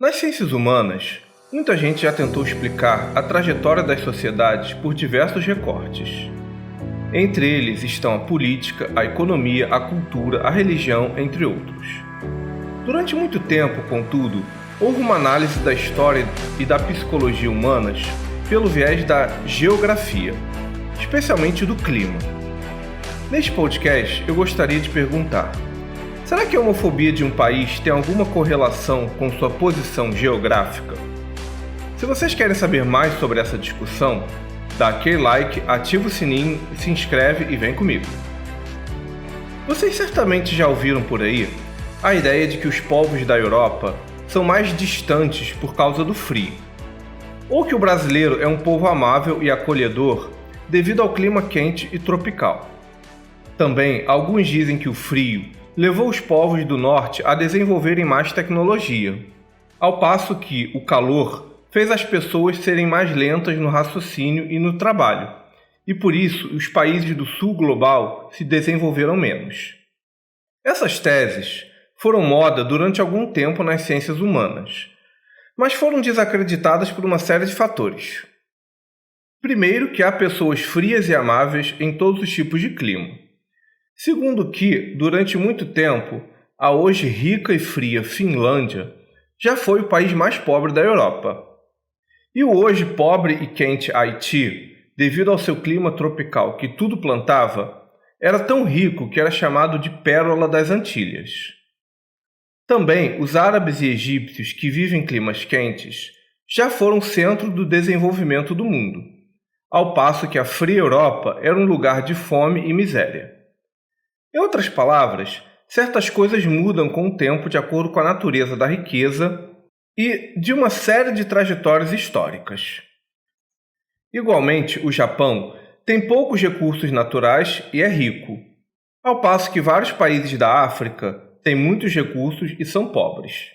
Nas ciências humanas, muita gente já tentou explicar a trajetória das sociedades por diversos recortes. Entre eles estão a política, a economia, a cultura, a religião, entre outros. Durante muito tempo, contudo, houve uma análise da história e da psicologia humanas pelo viés da geografia, especialmente do clima. Neste podcast, eu gostaria de perguntar: será que a homofobia de um país tem alguma correlação com sua posição geográfica? Se vocês querem saber mais sobre essa discussão, dá aquele like, ativa o sininho, se inscreve e vem comigo. Vocês certamente já ouviram por aí a ideia de que os povos da Europa são mais distantes por causa do frio, ou que o brasileiro é um povo amável e acolhedor devido ao clima quente e tropical. Também, alguns dizem que o frio levou os povos do norte a desenvolverem mais tecnologia, ao passo que o calor fez as pessoas serem mais lentas no raciocínio e no trabalho, e por isso os países do sul global se desenvolveram menos. Essas teses foram moda durante algum tempo nas ciências humanas, mas foram desacreditadas por uma série de fatores. Primeiro, que há pessoas frias e amáveis em todos os tipos de clima. Segundo que, durante muito tempo, a hoje rica e fria Finlândia já foi o país mais pobre da Europa. E o hoje pobre e quente Haiti, devido ao seu clima tropical que tudo plantava, era tão rico que era chamado de Pérola das Antilhas. Também os árabes e egípcios que vivem em climas quentes já foram centro do desenvolvimento do mundo, ao passo que a fria Europa era um lugar de fome e miséria. Em outras palavras, certas coisas mudam com o tempo de acordo com a natureza da riqueza e de uma série de trajetórias históricas. Igualmente, o Japão tem poucos recursos naturais e é rico, ao passo que vários países da África têm muitos recursos e são pobres.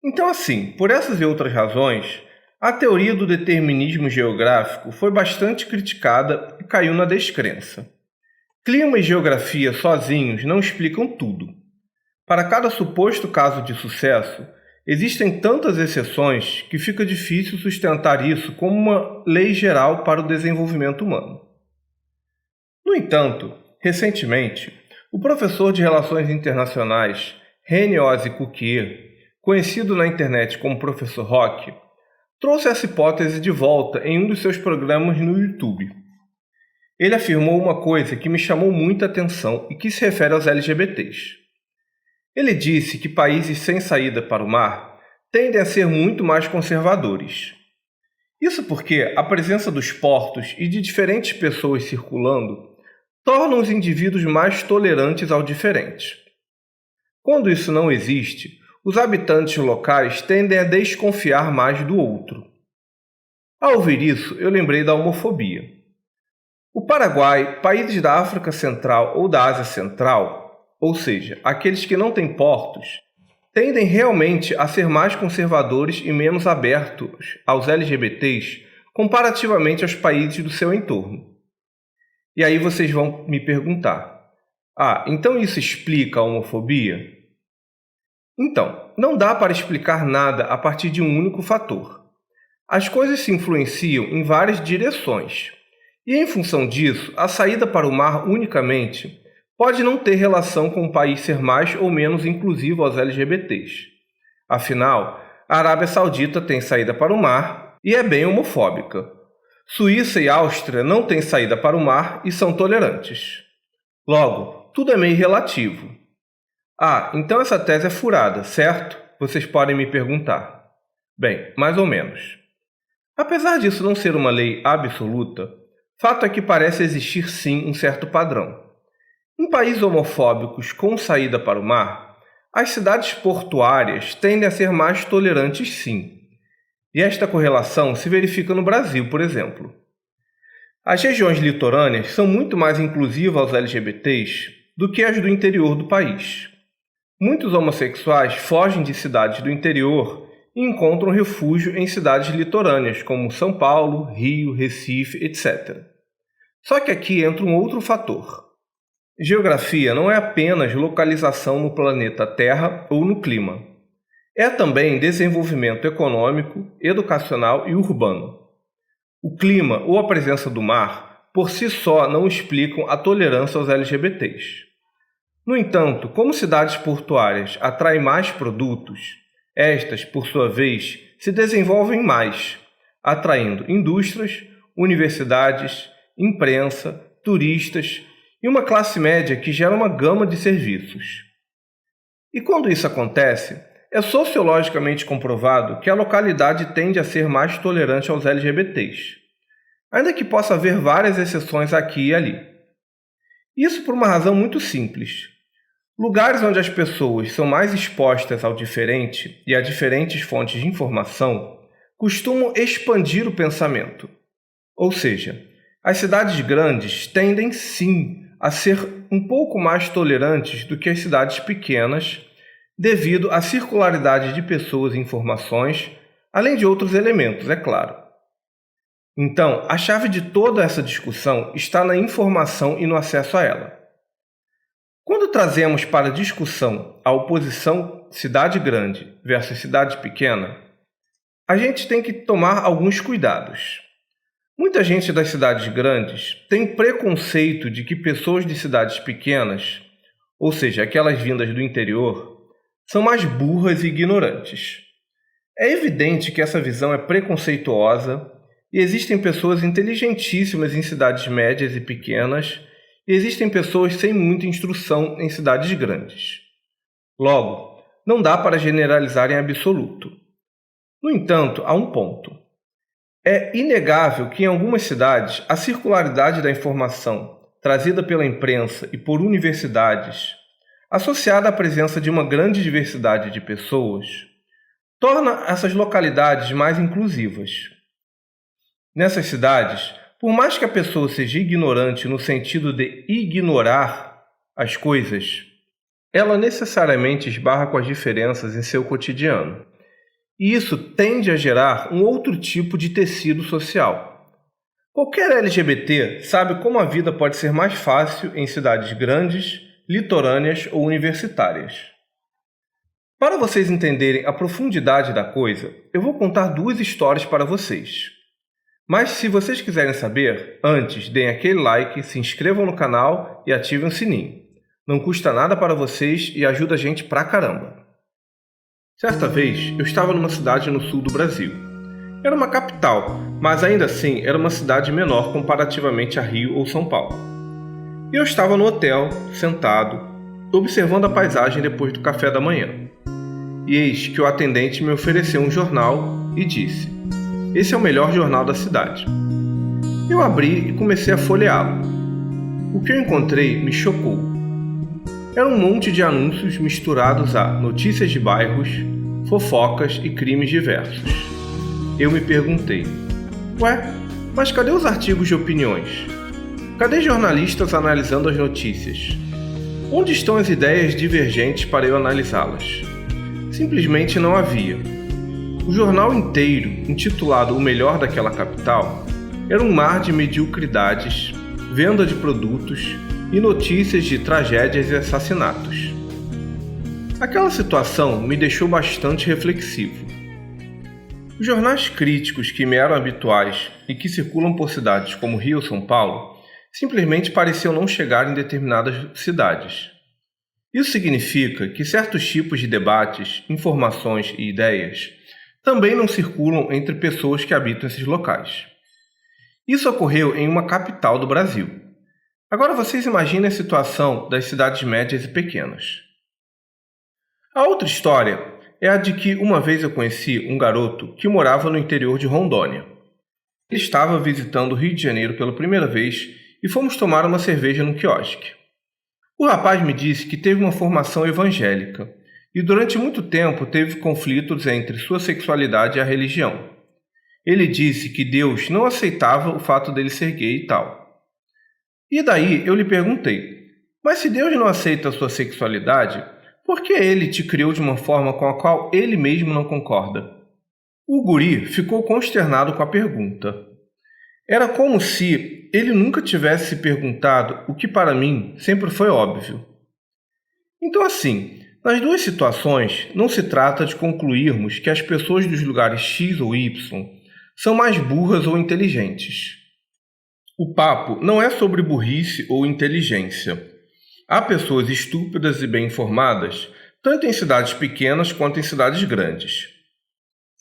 Então, assim, por essas e outras razões, a teoria do determinismo geográfico foi bastante criticada e caiu na descrença. Clima e geografia sozinhos não explicam tudo. Para cada suposto caso de sucesso, existem tantas exceções que fica difícil sustentar isso como uma lei geral para o desenvolvimento humano. No entanto, recentemente, o professor de Relações Internacionais René Cuquier, conhecido na internet como Professor Roque, trouxe essa hipótese de volta em um dos seus programas no YouTube. Ele afirmou uma coisa que me chamou muita atenção e que se refere aos LGBTs. Ele disse que países sem saída para o mar tendem a ser muito mais conservadores. Isso porque a presença dos portos e de diferentes pessoas circulando torna os indivíduos mais tolerantes ao diferente. Quando isso não existe, os habitantes locais tendem a desconfiar mais do outro. Ao ouvir isso, eu lembrei da homofobia. O Paraguai, países da África Central ou da Ásia Central, ou seja, aqueles que não têm portos, tendem realmente a ser mais conservadores e menos abertos aos LGBTs comparativamente aos países do seu entorno. E aí vocês vão me perguntar: então isso explica a homofobia? Então, não dá para explicar nada a partir de um único fator. As coisas se influenciam em várias direções. E em função disso, a saída para o mar unicamente pode não ter relação com o país ser mais ou menos inclusivo aos LGBTs. Afinal, a Arábia Saudita tem saída para o mar e é bem homofóbica. Suíça e Áustria não têm saída para o mar e são tolerantes. Logo, tudo é meio relativo. Então essa tese é furada, certo? Vocês podem me perguntar. Bem, mais ou menos. Apesar disso não ser uma lei absoluta, fato é que parece existir sim um certo padrão. Em países homofóbicos com saída para o mar, as cidades portuárias tendem a ser mais tolerantes sim. E esta correlação se verifica no Brasil, por exemplo. As regiões litorâneas são muito mais inclusivas aos LGBTs do que as do interior do país. Muitos homossexuais fogem de cidades do interior e encontram refúgio em cidades litorâneas, como São Paulo, Rio, Recife, etc. Só que aqui entra um outro fator. Geografia não é apenas localização no planeta Terra ou no clima. É também desenvolvimento econômico, educacional e urbano. O clima ou a presença do mar, por si só, não explicam a tolerância aos LGBTs. No entanto, como cidades portuárias atraem mais produtos, estas, por sua vez, se desenvolvem mais, atraindo indústrias, universidades, imprensa, turistas e uma classe média que gera uma gama de serviços. E quando isso acontece, é sociologicamente comprovado que a localidade tende a ser mais tolerante aos LGBTs, ainda que possa haver várias exceções aqui e ali. Isso por uma razão muito simples. Lugares onde as pessoas são mais expostas ao diferente e a diferentes fontes de informação costumam expandir o pensamento. Ou seja, as cidades grandes tendem sim a ser um pouco mais tolerantes do que as cidades pequenas, devido à circularidade de pessoas e informações, além de outros elementos, é claro. Então, a chave de toda essa discussão está na informação e no acesso a ela. Quando trazemos para a discussão a oposição cidade grande versus cidade pequena, a gente tem que tomar alguns cuidados. Muita gente das cidades grandes tem preconceito de que pessoas de cidades pequenas, ou seja, aquelas vindas do interior, são mais burras e ignorantes. É evidente que essa visão é preconceituosa e existem pessoas inteligentíssimas em cidades médias e pequenas e existem pessoas sem muita instrução em cidades grandes. Logo, não dá para generalizar em absoluto. No entanto, há um ponto. É inegável que em algumas cidades a circularidade da informação trazida pela imprensa e por universidades, associada à presença de uma grande diversidade de pessoas, torna essas localidades mais inclusivas. Nessas cidades, por mais que a pessoa seja ignorante no sentido de ignorar as coisas, ela necessariamente esbarra com as diferenças em seu cotidiano. E isso tende a gerar um outro tipo de tecido social. Qualquer LGBT sabe como a vida pode ser mais fácil em cidades grandes, litorâneas ou universitárias. Para vocês entenderem a profundidade da coisa, eu vou contar 2 histórias para vocês. Mas se vocês quiserem saber, antes deem aquele like, se inscrevam no canal e ativem o sininho. Não custa nada para vocês e ajuda a gente pra caramba. Certa vez, eu estava numa cidade no sul do Brasil. Era uma capital, mas ainda assim era uma cidade menor comparativamente a Rio ou São Paulo. E eu estava no hotel, sentado, observando a paisagem depois do café da manhã. E eis que o atendente me ofereceu um jornal e disse: "Esse é o melhor jornal da cidade." Eu abri e comecei a folheá-lo. O que eu encontrei me chocou. Era um monte de anúncios misturados a notícias de bairros, fofocas e crimes diversos. Eu me perguntei: ué, mas cadê os artigos de opiniões? Cadê jornalistas analisando as notícias? Onde estão as ideias divergentes para eu analisá-las? Simplesmente não havia. O jornal inteiro, intitulado O Melhor daquela Capital, era um mar de mediocridades, venda de produtos e notícias de tragédias e assassinatos. Aquela situação me deixou bastante reflexivo. Os jornais críticos que me eram habituais e que circulam por cidades como Rio ou São Paulo simplesmente pareciam não chegar em determinadas cidades. Isso significa que certos tipos de debates, informações e ideias também não circulam entre pessoas que habitam esses locais. Isso ocorreu em uma capital do Brasil. Agora vocês imaginem a situação das cidades médias e pequenas. A outra história é a de que uma vez eu conheci um garoto que morava no interior de Rondônia. Ele estava visitando o Rio de Janeiro pela primeira vez e fomos tomar uma cerveja no quiosque. O rapaz me disse que teve uma formação evangélica e durante muito tempo teve conflitos entre sua sexualidade e a religião. Ele disse que Deus não aceitava o fato dele ser gay e tal. E daí eu lhe perguntei: mas se Deus não aceita a sua sexualidade, por que ele te criou de uma forma com a qual ele mesmo não concorda? O guri ficou consternado com a pergunta. Era como se ele nunca tivesse se perguntado o que para mim sempre foi óbvio. Então assim, Nas duas situações, não se trata de concluirmos que as pessoas dos lugares X ou Y são mais burras ou inteligentes. O papo não é sobre burrice ou inteligência. Há pessoas estúpidas e bem informadas, tanto em cidades pequenas quanto em cidades grandes.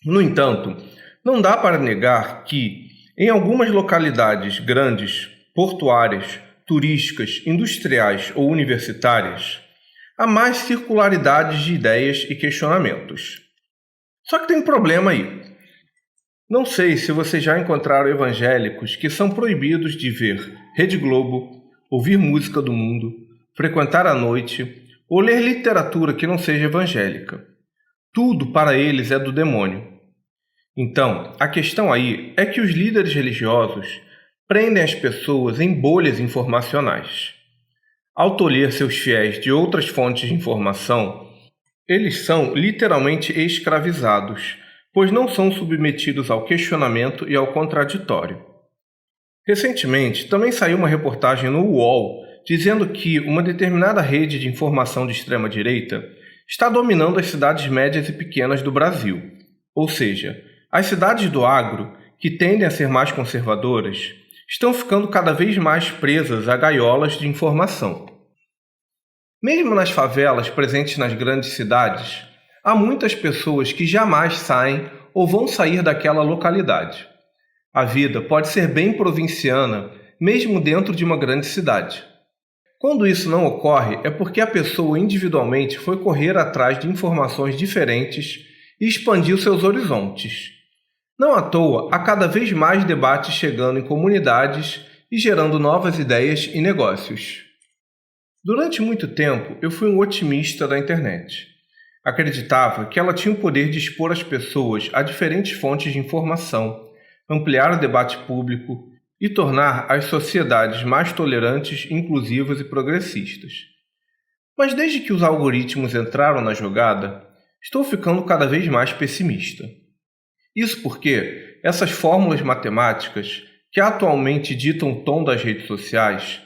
No entanto, não dá para negar que, em algumas localidades grandes, portuárias, turísticas, industriais ou universitárias, há mais circularidades de ideias e questionamentos. Só que tem um problema aí. Não sei se vocês já encontraram evangélicos que são proibidos de ver Rede Globo, ouvir música do mundo, frequentar à noite ou ler literatura que não seja evangélica. Tudo para eles é do demônio. Então, a questão aí é que os líderes religiosos prendem as pessoas em bolhas informacionais. Ao tolher seus fiéis de outras fontes de informação, eles são literalmente escravizados, pois não são submetidos ao questionamento e ao contraditório. Recentemente, também saiu uma reportagem no UOL dizendo que uma determinada rede de informação de extrema-direita está dominando as cidades médias e pequenas do Brasil, ou seja, as cidades do agro, que tendem a ser mais conservadoras, estão ficando cada vez mais presas a gaiolas de informação. Mesmo nas favelas presentes nas grandes cidades, há muitas pessoas que jamais saem ou vão sair daquela localidade. A vida pode ser bem provinciana, mesmo dentro de uma grande cidade. Quando isso não ocorre, é porque a pessoa individualmente foi correr atrás de informações diferentes e expandiu seus horizontes. Não à toa, há cada vez mais debates chegando em comunidades e gerando novas ideias e negócios. Durante muito tempo, eu fui um otimista da internet. Acreditava que ela tinha o poder de expor as pessoas a diferentes fontes de informação, ampliar o debate público e tornar as sociedades mais tolerantes, inclusivas e progressistas. Mas desde que os algoritmos entraram na jogada, estou ficando cada vez mais pessimista. Isso porque essas fórmulas matemáticas, que atualmente ditam o tom das redes sociais,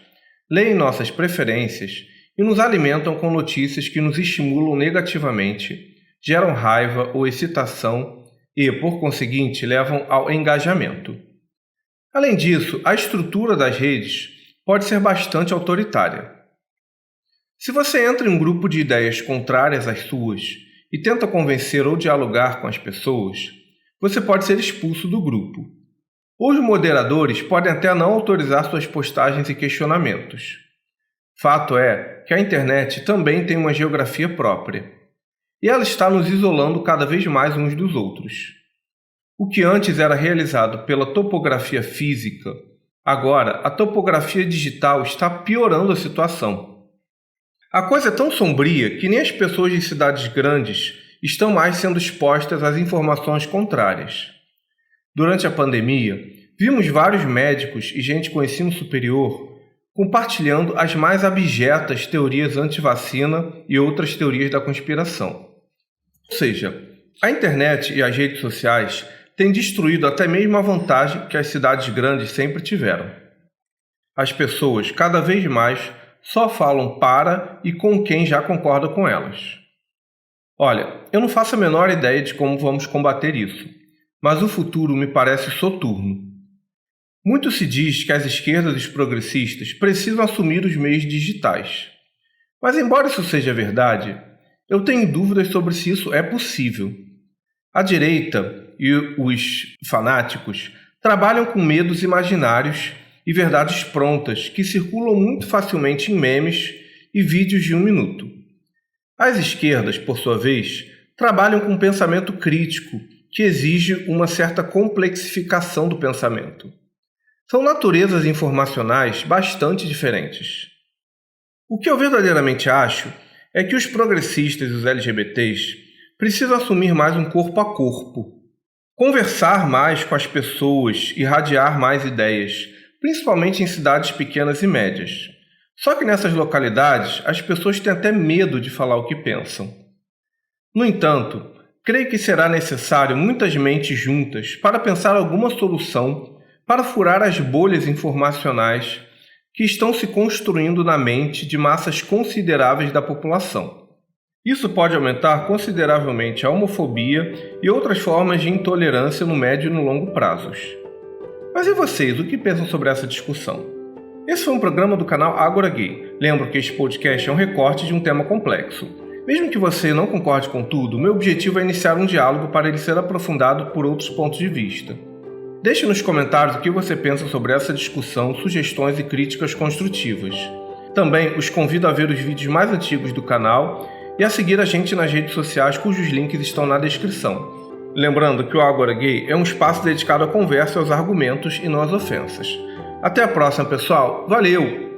leem nossas preferências e nos alimentam com notícias que nos estimulam negativamente, geram raiva ou excitação e, por conseguinte, levam ao engajamento. Além disso, a estrutura das redes pode ser bastante autoritária. Se você entra em um grupo de ideias contrárias às suas e tenta convencer ou dialogar com as pessoas, você pode ser expulso do grupo. Os moderadores podem até não autorizar suas postagens e questionamentos. Fato é que a internet também tem uma geografia própria, e ela está nos isolando cada vez mais uns dos outros. O que antes era realizado pela topografia física, agora a topografia digital está piorando a situação. A coisa é tão sombria que nem as pessoas de cidades grandes estão mais sendo expostas às informações contrárias. Durante a pandemia, vimos vários médicos e gente com ensino superior compartilhando as mais abjetas teorias anti-vacina e outras teorias da conspiração. Ou seja, a internet e as redes sociais têm destruído até mesmo a vantagem que as cidades grandes sempre tiveram. As pessoas, cada vez mais, só falam para e com quem já concorda com elas. Olha, eu não faço a menor ideia de como vamos combater isso, mas o futuro me parece soturno. Muito se diz que as esquerdas e os progressistas precisam assumir os meios digitais. Mas embora isso seja verdade, eu tenho dúvidas sobre se isso é possível. A direita e os fanáticos trabalham com medos imaginários e verdades prontas que circulam muito facilmente em memes e vídeos de 1 minuto. As esquerdas, por sua vez, trabalham com um pensamento crítico que exige uma certa complexificação do pensamento. São naturezas informacionais bastante diferentes. O que eu verdadeiramente acho é que os progressistas e os LGBTs precisam assumir mais um corpo a corpo, conversar mais com as pessoas, irradiar mais ideias, principalmente em cidades pequenas e médias. Só que nessas localidades, as pessoas têm até medo de falar o que pensam. No entanto, creio que será necessário muitas mentes juntas para pensar alguma solução para furar as bolhas informacionais que estão se construindo na mente de massas consideráveis da população. Isso pode aumentar consideravelmente a homofobia e outras formas de intolerância no médio e no longo prazos. Mas e vocês, o que pensam sobre essa discussão? Esse foi um programa do canal Agora Gay. Lembro que este podcast é um recorte de um tema complexo. Mesmo que você não concorde com tudo, meu objetivo é iniciar um diálogo para ele ser aprofundado por outros pontos de vista. Deixe nos comentários o que você pensa sobre essa discussão, sugestões e críticas construtivas. Também os convido a ver os vídeos mais antigos do canal e a seguir a gente nas redes sociais cujos links estão na descrição. Lembrando que o Agora Gay é um espaço dedicado à conversa e aos argumentos e não às ofensas. Até a próxima, pessoal. Valeu!